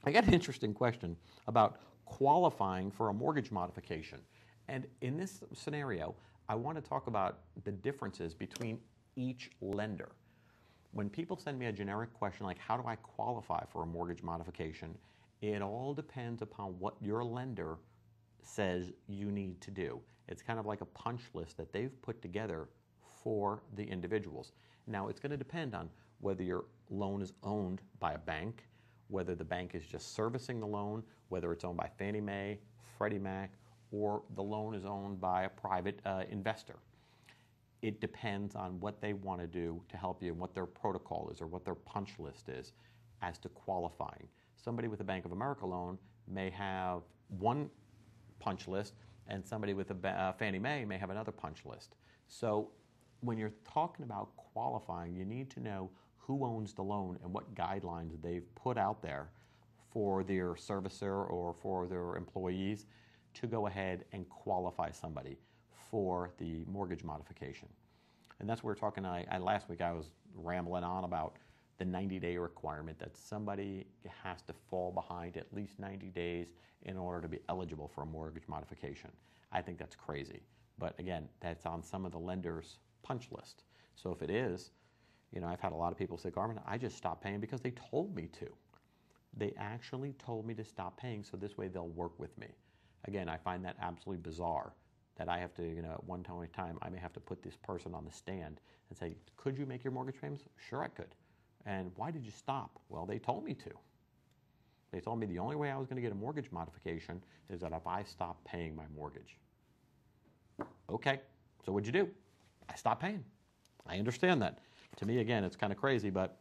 I got an interesting question about qualifying for a mortgage modification. And in this scenario, I want to talk about the differences between each lender. When people send me a generic question like, how do I qualify for a mortgage modification? It all depends upon what your lender says you need to do. It's kind of like a punch list that they've put together for the individuals. Now, it's going to depend on whether your loan is owned by a bank, whether the bank is just servicing the loan, whether it's owned by Fannie Mae, Freddie Mac, or the loan is owned by a private investor. It depends on what they want to do to help you and what their protocol is or what their punch list is as to qualifying. Somebody with a Bank of America loan may have one punch list and somebody with a Fannie Mae may have another punch list. So when you're talking about qualifying, you need to know who owns the loan and what guidelines they've put out there for their servicer or for their employees to go ahead and qualify somebody for the mortgage modification. And that's what we're talking. Last week I was rambling on about the 90-day requirement that somebody has to fall behind at least 90 days in order to be eligible for a mortgage modification. I think that's crazy. But again, that's on some of the lenders' punch list. So if it is, I've had a lot of people say, Garmin, I just stopped paying because they told me to. They actually told me to stop paying so this way they'll work with me. Again, I find that absolutely bizarre that I have to, at one time, I may have to put this person on the stand and say, could you make your mortgage payments? Sure, I could. And why did you stop? Well, they told me to. They told me the only way I was going to get a mortgage modification is that if I stopped paying my mortgage. Okay, so what'd you do? I stopped paying. I understand that. To me, again, it's kind of crazy, but